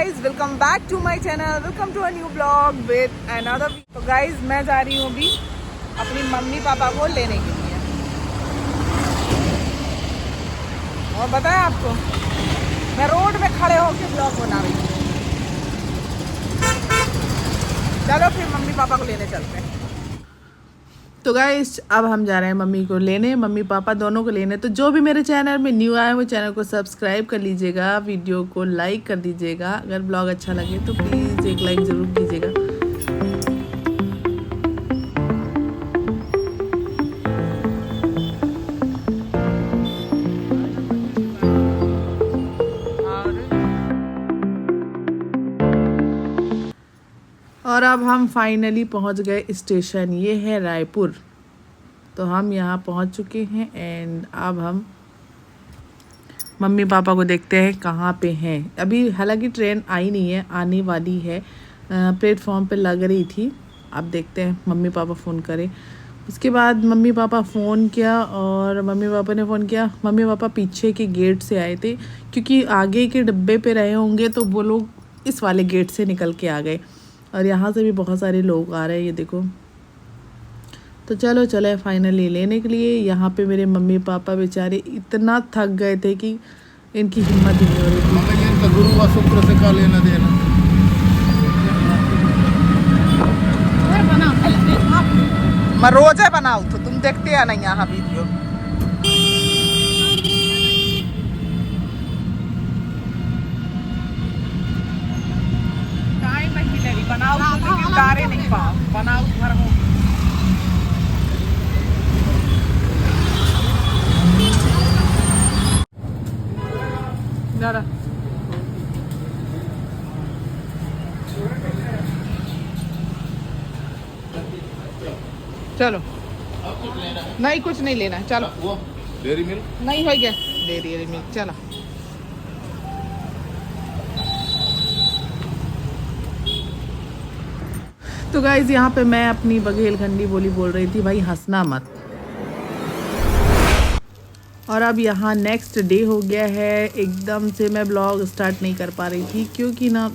Guys, welcome back to my channel, welcome to a new blog with another. तो guys मैं जा रही हूँ अभी अपनी मम्मी पापा को लेने के लिए। और बताएं आपको, मैं रोड में खड़े होकर ब्लॉग बना रही हूँ। चलो फिर मम्मी पापा को लेने चलते हैं। तो गाइस अब हम जा रहे हैं मम्मी को लेने, मम्मी पापा दोनों को लेने। तो जो भी मेरे चैनल में न्यू आए वो चैनल को सब्सक्राइब कर लीजिएगा, वीडियो को लाइक कर दीजिएगा। अगर ब्लॉग अच्छा लगे तो प्लीज़ एक लाइक ज़रूर कीजिएगा। और अब हम फाइनली पहुंच गए स्टेशन, ये है रायपुर। तो हम यहाँ पहुंच चुके हैं एंड अब हम मम्मी पापा को देखते हैं कहाँ पे हैं। अभी हालांकि ट्रेन आई नहीं है, आने वाली है, प्लेटफॉर्म पे लग रही थी। अब देखते हैं, मम्मी पापा फ़ोन करें। उसके बाद मम्मी पापा फ़ोन किया और मम्मी पापा ने फ़ोन किया। मम्मी पापा पीछे के गेट से आए थे, क्योंकि आगे के डब्बे पे रहे होंगे तो वो लोग इस वाले गेट से निकल के आ गए। और यहाँ से भी बहुत सारे लोग आ रहे हैं, ये देखो। तो चलो चले फाइनली लेने के लिए। यहाँ पे मेरे मम्मी पापा बेचारे इतना थक गए थे कि इनकी हिम्मत ही नहीं हो रही थी। इनका गुरु व शुक्र से का लेना देना। मैं रोज है बनाऊ, तो तुम देखते या नहीं यहाँ वीडियो। टाइम नहीं लगी बनाऊ, लेकिन उतारे नहीं पाओ, बनाऊ घर हो। चलो, नहीं कुछ नहीं लेना है, चलो। वो डेयरी मिल्क नहीं हो गया, डेयरी मिल्क, चलो। तो गाइज यहाँ पे मैं अपनी बघेलखंडी बोली बोल रही थी, भाई हंसना मत। और अब यहाँ नेक्स्ट डे हो गया है, एकदम से मैं ब्लॉग स्टार्ट नहीं कर पा रही थी, क्योंकि ना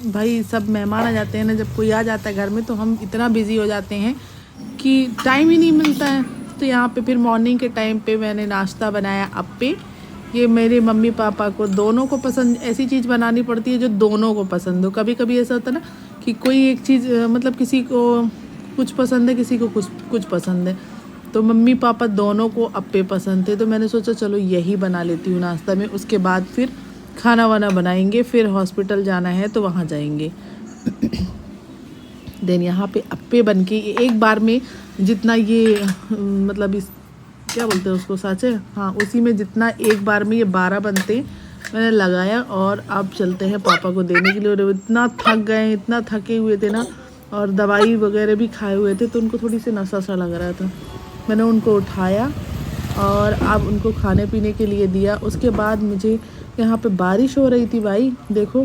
भाई सब मेहमान आ जाते हैं ना, जब कोई आ जाता है घर में तो हम इतना बिजी हो जाते हैं कि टाइम ही नहीं मिलता है। तो यहाँ पे फिर मॉर्निंग के टाइम पे मैंने नाश्ता बनाया अप्पे। ये मेरे मम्मी पापा को दोनों को पसंद, ऐसी चीज़ बनानी पड़ती है जो दोनों को पसंद हो। कभी कभी ऐसा होता है ना कि कोई एक चीज़ मतलब किसी को कुछ पसंद है, किसी को कुछ पसंद है। तो मम्मी पापा दोनों को अप्पे पसंद थे, तो मैंने सोचा चलो यही बना लेती हूँ नाश्ता में। उसके बाद फिर खाना वाना बनाएंगे, फिर हॉस्पिटल जाना है तो वहाँ जाएंगे। देन यहाँ पे अप्पे बन के एक बार में जितना ये मतलब इस क्या बोलते हैं उसको, साँचे, हाँ, उसी में जितना एक बार में ये 12 बनते मैंने लगाया। और अब चलते हैं पापा को देने के लिए। और इतना थक गए, इतना थके हुए थे ना, और दवाई वगैरह भी खाए हुए थे, तो उनको थोड़ी सी नशा सा लग रहा था। मैंने उनको उठाया और अब उनको खाने पीने के लिए दिया। उसके बाद मुझे यहाँ पे बारिश हो रही थी भाई, देखो,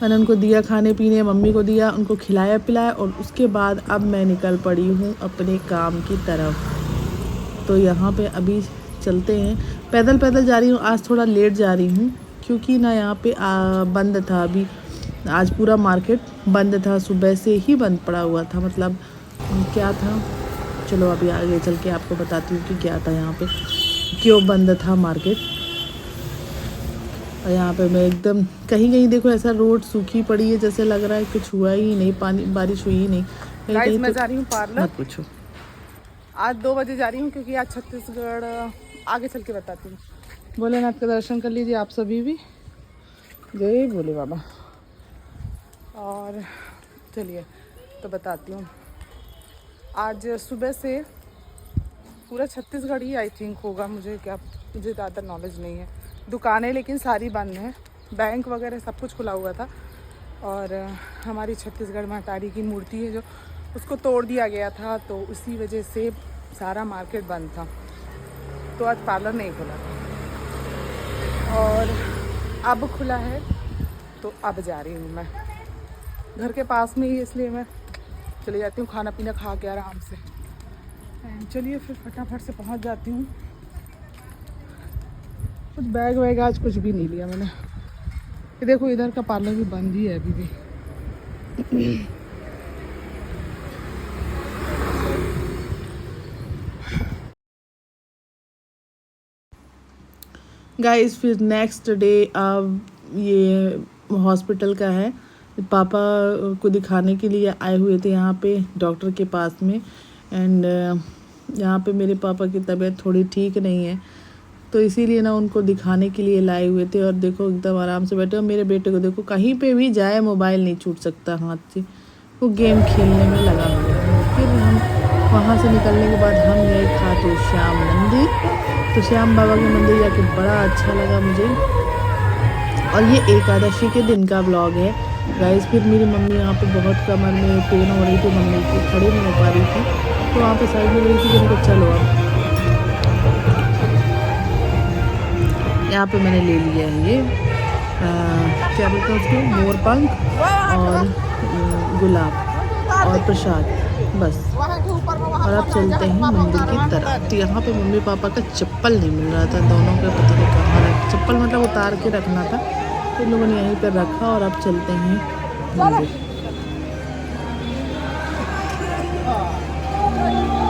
मैंने उनको दिया खाने पीने, मम्मी को दिया, उनको खिलाया पिलाया। और उसके बाद अब मैं निकल पड़ी हूँ अपने काम की तरफ। तो यहाँ पे अभी चलते हैं, पैदल पैदल जा रही हूँ। आज थोड़ा लेट जा रही हूँ क्योंकि ना यहाँ पे बंद था अभी, आज पूरा मार्केट बंद था, सुबह से ही बंद पड़ा हुआ था। मतलब क्या था, चलो अभी आगे चल के आपको बताती हूँ कि क्या था यहाँ पे, क्यों बंद था मार्केट। और यहाँ पे मैं एकदम कहीं कहीं देखो ऐसा रोड सूखी पड़ी है, जैसे लग रहा है कुछ हुआ ही नहीं, पानी बारिश हुई ही नहीं। कहीं मैं जा रही हूँ पार्लर, मत पूछो। आज 2 बजे जा रही हूँ क्योंकि आज छत्तीसगढ़, आगे चल के बताती हूँ। भोलेनाथ का दर्शन कर लीजिए आप सभी भी, जय भोले बाबा। और चलिए तो बताती हूँ, आज सुबह से पूरा छत्तीसगढ़ ही आई थिंक होगा, मुझे ज़्यादा नॉलेज नहीं है। दुकानें लेकिन सारी बंद हैं, बैंक वगैरह सब कुछ खुला हुआ था। और हमारी छत्तीसगढ़ मातारी की मूर्ति है जो, उसको तोड़ दिया गया था, तो उसी वजह से सारा मार्केट बंद था। तो आज पार्लर नहीं खुला था और अब खुला है, तो अब जा रही हूँ मैं घर के पास में ही, इसलिए मैं चली जाती हूँ खाना पीना खा के आराम से। चलिए फिर फटाफट से पहुँच जाती हूँ। कुछ बैग वैग आज कुछ भी नहीं लिया मैंने, ये देखो इधर का पार्लर भी बंद ही है अभी भी। गाइस फिर नेक्स्ट डे अब ये हॉस्पिटल का है, पापा को दिखाने के लिए आए हुए थे यहाँ पे डॉक्टर के पास में। एंड यहाँ पे मेरे पापा की तबीयत थोड़ी ठीक नहीं है, तो इसीलिए ना उनको दिखाने के लिए लाए हुए थे। और देखो एकदम आराम से बैठे, और मेरे बेटे को देखो कहीं पे भी जाए मोबाइल नहीं छूट सकता हाथ से, वो गेम खेलने में लगा हुआ है। फिर हम वहाँ से निकलने के बाद हम गए खाटू श्याम मंदिर। तो श्याम बाबा के मंदिर जाके बड़ा अच्छा लगा मुझे। और ये एकादशी के दिन का ब्लॉग है गाइस। फिर मेरी मम्मी यहाँ पे बहुत कमर में पेन हो रही थी, मम्मी की खड़ी नहीं हो पा रही थी, तो वहाँ पे साइड में गई थी कि उनको चलो अब। यहाँ पे मैंने ले लिया है ये क्या बोलते हैं उसको, मोरपंख और गुलाब और प्रसाद बस। और अब चलते हैं मंदिर की तरफ। तो यहाँ पे मम्मी पापा का चप्पल नहीं मिल रहा था, दोनों का पता नहीं कहाँ रखा, चप्पल मतलब उतार के रखना था, तो इन लोगों ने यहीं पर रखा। और अब चलते हैं मंदिर।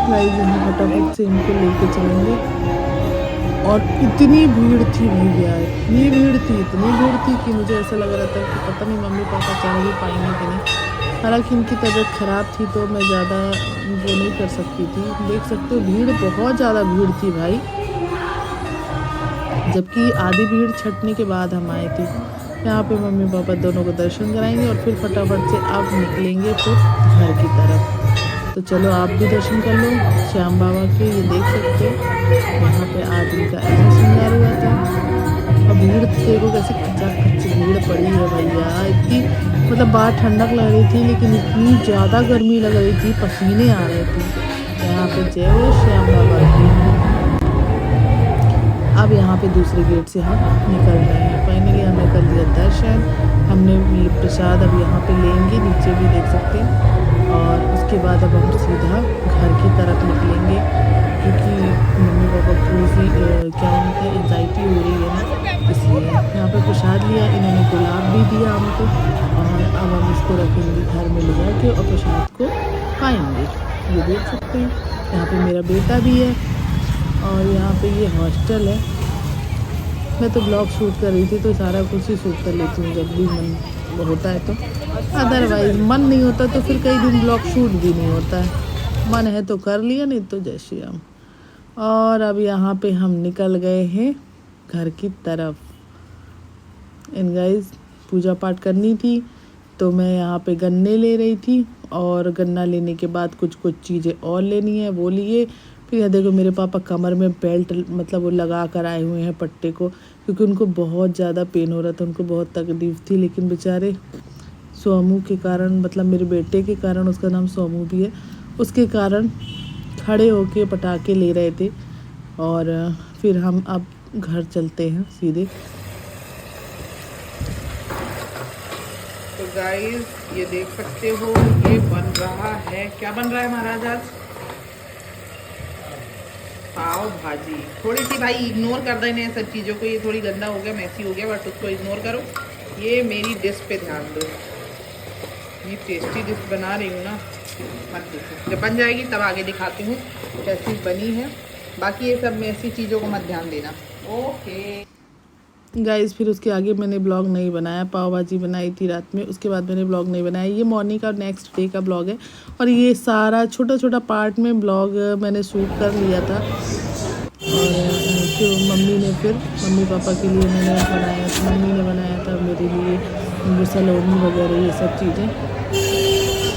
यहाँ फटाफट से इनको लेके चलेंगे। और इतनी भीड़ थी भैया, इतनी भीड़ थी कि मुझे ऐसा लग रहा था कि पता नहीं मम्मी पापा चढ़ भी पाएंगे कि नहीं। हालांकि इनकी तबीयत ख़राब थी तो मैं ज़्यादा वो नहीं कर सकती थी। देख सकते हो भीड़, बहुत ज़्यादा भीड़ थी भाई, जबकि आधी भीड़ छटने के बाद हम आए थे। यहाँ पे मम्मी पापा दोनों को दर्शन कराएंगे और फिर फटाफट से आप निकलेंगे फिर घर की तरफ। तो चलो आप भी दर्शन कर लो श्याम बाबा के। ये देख सकते हो यहाँ पे आदमी का ऐसा श्रृंगार हुआ था। और भीड़ देखो कैसे खचाखच भीड़ पड़ी है भैया। इतनी मतलब बाहर ठंडक लग रही थी, लेकिन इतनी ज़्यादा गर्मी लग रही थी, पसीने आ रहे थे। यहाँ पे जय हो श्याम बाबा की। अब यहाँ पे दूसरे गेट से हम निकल रहे हैं। फाइनली हमने कर लिया दर्शन। हमने ये प्रसाद अब यहाँ पे लेंगे, नीचे भी देख सकते हैं। और उसके बाद अब हम सीधा घर की तरफ निकलेंगे, क्योंकि मम्मी पापा को क्या उनकी एंजाइटी हो रही है ना, इसलिए। यहाँ पे प्रसाद लिया, इन्होंने गुलाब भी दिया हमको। और अब हम इसको रखेंगे घर में ले जाके और प्रसाद को खाएंगे। ये देख सकते हैं यहाँ पे मेरा बेटा भी है। और यहाँ पे ये हॉस्टल है। मैं तो ब्लॉग शूट कर रही थी, तो सारा कुछ ही शूट कर लेती हूँ जब भी मन होता है तो। अदरवाइज मन नहीं होता तो फिर कई दिन ब्लॉग शूट भी नहीं होता है। मन है तो कर लिया, नहीं तो जय श्री राम। और अब यहाँ पे हम निकल गए हैं घर की तरफ। एंड गाइस पूजा पाठ करनी थी, तो मैं यहाँ पे गन्ने ले रही थी। और गन्ना लेने के बाद कुछ चीज़ें और लेनी है, वो लिए। फिर यहाँ देखो मेरे पापा कमर में बेल्ट मतलब वो लगा कर आए हुए हैं पट्टे को, क्योंकि उनको बहुत ज़्यादा पेन हो रहा था, उनको बहुत तकलीफ़ थी। लेकिन बेचारे सोमू के कारण, मतलब मेरे बेटे के कारण, उसका नाम सोमू भी है, उसके कारण खड़े होके पटाखे ले रहे थे। और फिर हम अब घर चलते हैं सीधे। तो गाइस ये देख सकते हो ये बन रहा है, क्या बन रहा है महाराज आज? पाव भाजी। थोड़ी सी भाई इग्नोर कर देने हैं सब चीज़ों को, ये थोड़ी गंदा हो गया, मैसी हो गया, बट उसको इग्नोर करो। ये मेरी डिश पे ध्यान दो, ये टेस्टी डिश बना रही हूँ ना, मत देखो। जब बन जाएगी तब आगे दिखाती हूँ कैसी बनी है। बाकी ये सब मैसी चीज़ों को मत ध्यान देना। ओके गाइस, फिर उसके आगे मैंने ब्लॉग नहीं बनाया। पाव भाजी बनाई थी रात में, उसके बाद मैंने ब्लॉग नहीं बनाया। ये मॉर्निंग का नेक्स्ट डे का ब्लॉग है। और ये सारा छोटा छोटा पार्ट में ब्लॉग मैंने शूट कर लिया था। और फिर मम्मी पापा के लिए मैंने बनाया, मम्मी ने बनाया था मेरे लिए सलोनी वगैरह ये सब चीज़ें।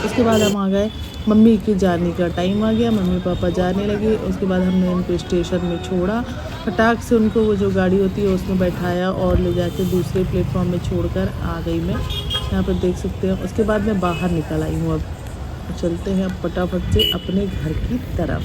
उसके बाद हम आ गए, मम्मी के जाने का टाइम आ गया, मम्मी पापा जाने लगे। उसके बाद हमने उनको स्टेशन में छोड़ा, फटाक से उनको वो जो गाड़ी होती है उसमें बैठाया और ले जाके दूसरे प्लेटफॉर्म में छोड़कर आ गई मैं। यहाँ पर देख सकते हैं। उसके बाद मैं बाहर निकल आई हूँ। अब चलते हैं अब फटाफट से अपने घर की तरफ।